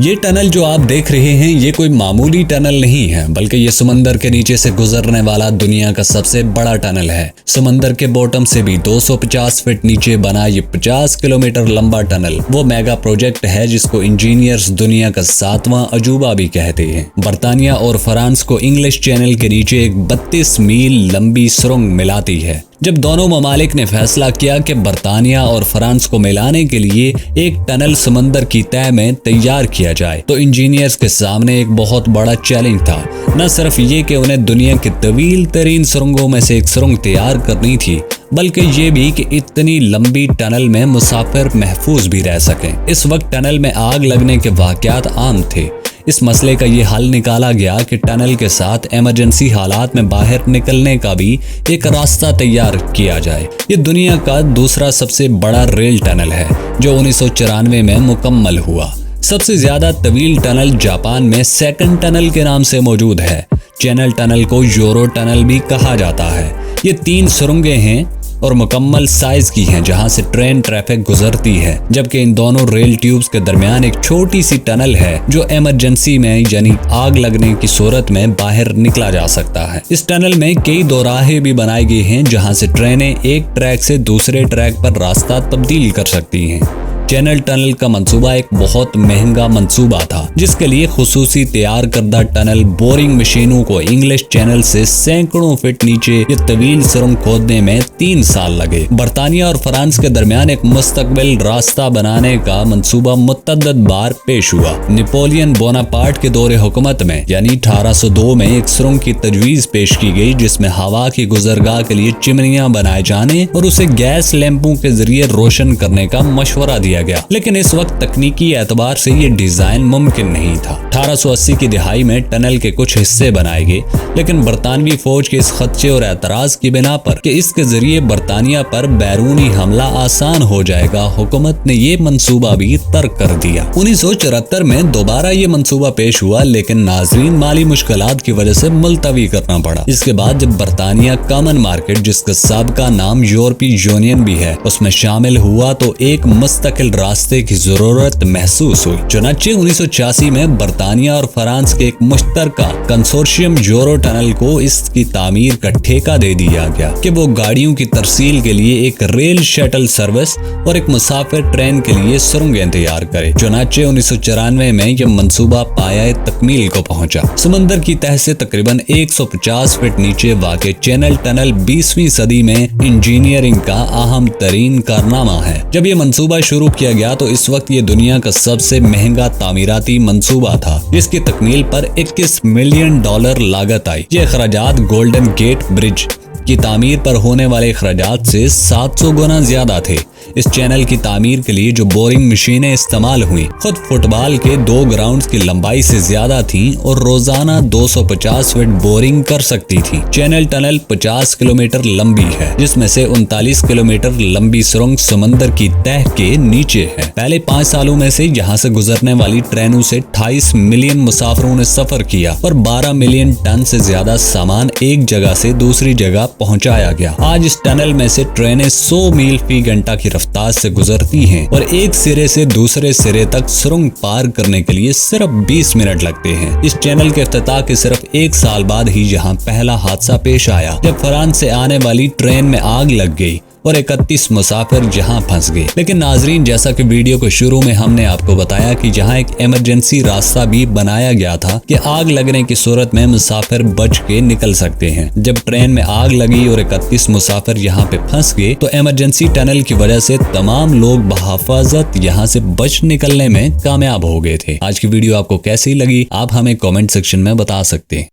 ये टनल जो आप देख रहे हैं ये कोई मामूली टनल नहीं है, बल्कि ये समंदर के नीचे से गुजरने वाला दुनिया का सबसे बड़ा टनल है। समंदर के बॉटम से भी 250 फीट नीचे बना ये 50 किलोमीटर लंबा टनल वो मेगा प्रोजेक्ट है जिसको इंजीनियर्स दुनिया का 7वां अजूबा भी कहते हैं। बर्तानिया और फ्रांस को इंग्लिश चैनल के नीचे एक 32 मील लंबी सुरंग मिलाती है। जब दोनों ममालिक ने फैसला किया कि बर्तानिया और फ्रांस को मिलाने के लिए एक टनल समंदर की तह में तैयार किया जाए, तो इंजीनियर्स के सामने एक बहुत बड़ा चैलेंज था। न सिर्फ ये कि उन्हें दुनिया की तवील तरीन सुरंगों में से एक सुरंग तैयार करनी थी, बल्कि ये भी कि इतनी लंबी टनल में मुसाफिर महफूज भी रह सकें। इस वक्त टनल में आग लगने के वाकयात आम थे। इस मसले का ये हल निकाला गया कि टनल के साथ इमरजेंसी हालात में बाहर निकलने का भी एक रास्ता तैयार किया जाए। ये दुनिया का दूसरा सबसे बड़ा रेल टनल है जो 1994 में मुकम्मल हुआ। सबसे ज्यादा तवील टनल जापान में सेकंड टनल के नाम से मौजूद है। चैनल टनल को यूरो टनल भी कहा जाता है। ये 3 सुरंगें हैं और मुकम्मल साइज की हैं जहां से ट्रेन ट्रैफिक गुजरती है, जबकि इन दोनों रेल ट्यूब्स के दरमियान एक छोटी सी टनल है जो इमरजेंसी में यानी आग लगने की सूरत में बाहर निकला जा सकता है। इस टनल में कई दोराहे भी बनाए गए हैं जहां से ट्रेनें एक ट्रैक से दूसरे ट्रैक पर रास्ता तब्दील कर सकती हैं। चैनल टनल का मंसूबा एक बहुत महंगा मंसूबा था, जिसके लिए खुसूसी तैयार करदा टनल बोरिंग मशीनों को इंग्लिश चैनल से सैकड़ों फीट नीचे ये तवील सुरंग खोदने में 3 साल लगे। बर्तानिया और फ्रांस के दरमियान एक मुस्तकबिल रास्ता बनाने का मंसूबा मुतअद्दिद बार पेश हुआ। नेपोलियन बोनापार्ट के दौरे हुकूमत में यानी 1802 में एक सुरंग की तजवीज पेश की गई, जिसमें हवा की गुजरगाह के लिए चिमनियां बनाए जाने और उसे गैस लैंपों के जरिए रोशन करने का मशवरा दिया गया। लेकिन इस वक्त तकनीकी एतबार से ये डिजाइन मुमकिन नहीं था। 1880 की दिहाई में टनल के कुछ हिस्से बनाए गए, लेकिन बरतानवी फौज के इस खदशे और एतराज की बिना पर कि इसके जरिए बरतानिया पर बैरूनी हमला आसान हो जाएगा, हुकूमत ने ये मंसूबा भी तर्क कर दिया। 1974 में दोबारा ये मंसूबा पेश हुआ, लेकिन नाजरीन माली मुश्किलात की वजह से मुलतवी करना पड़ा। इसके बाद जब बरतानिया कॉमन मार्केट, जिसका साबिका नाम यूरोपीय यूनियन भी है, उसमें शामिल हुआ तो एक मुस्तकिल रास्ते की जरूरत महसूस हुई। चुनांचे 1986 में बर्तानिया और फ्रांस के एक मुश्तरका कंसोर्शियम यूरो टनल को इसकी तामीर का ठेका दे दिया गया कि वो गाड़ियों की तरसील के लिए एक रेल शटल सर्विस और एक मुसाफिर ट्रेन के लिए सुरंगें तैयार करे। चुनांचे 1994 में यह मंसूबा पाया तकमील को पहुंचा। समंदर की तह से तकरीबन 150 फीट नीचे वाक़े चैनल टनल 20वीं सदी में इंजीनियरिंग का अहम तरीन कारनामा है। जब ये मंसूबा शुरू किया गया तो इस वक्त ये दुनिया का सबसे महंगा तामीराती मंसूबा था, जिसकी तकमील पर $21 मिलियन लागत आई। ये अखराजात गोल्डन गेट ब्रिज की तामीर पर होने वाले अखराजात से 700 गुना ज्यादा थे। इस चैनल की तामीर के लिए जो बोरिंग मशीनें इस्तेमाल हुई खुद फुटबॉल के 2 ग्राउंड्स की लंबाई से ज्यादा थीं और रोजाना 250 फीट बोरिंग कर सकती थी। चैनल टनल 50 किलोमीटर लंबी है, जिसमें से 39 किलोमीटर लंबी सुरंग समंदर की तह के नीचे है। पहले 5 सालों में से यहाँ से गुजरने वाली ट्रेनों से 28 मिलियन मुसाफिरों ने सफर किया और 12 मिलियन टन से ज्यादा सामान एक जगह से दूसरी जगह पहुंचाया गया। आज इस टनल में से ट्रेनें 100 मील फी घंटा की रफ्तार से गुजरती हैं और एक सिरे से दूसरे सिरे तक सुरंग पार करने के लिए सिर्फ 20 मिनट लगते हैं। इस चैनल के इफ्तिताह के सिर्फ 1 साल बाद ही यहाँ पहला हादसा पेश आया, जब फ्रांस से आने वाली ट्रेन में आग लग गई और 31 मुसाफिर जहां फंस गए। लेकिन नाजरीन, जैसा कि वीडियो के शुरू में हमने आपको बताया कि जहां एक इमरजेंसी रास्ता भी बनाया गया था कि आग लगने की सूरत में मुसाफिर बच के निकल सकते हैं। जब ट्रेन में आग लगी और 31 मुसाफिर यहां पे फंस गए तो इमरजेंसी टनल की वजह से तमाम लोग बहिफाजत यहां से बच निकलने में कामयाब हो गए थे। आज की वीडियो आपको कैसी लगी आप हमें कॉमेंट सेक्शन में बता सकते हैं।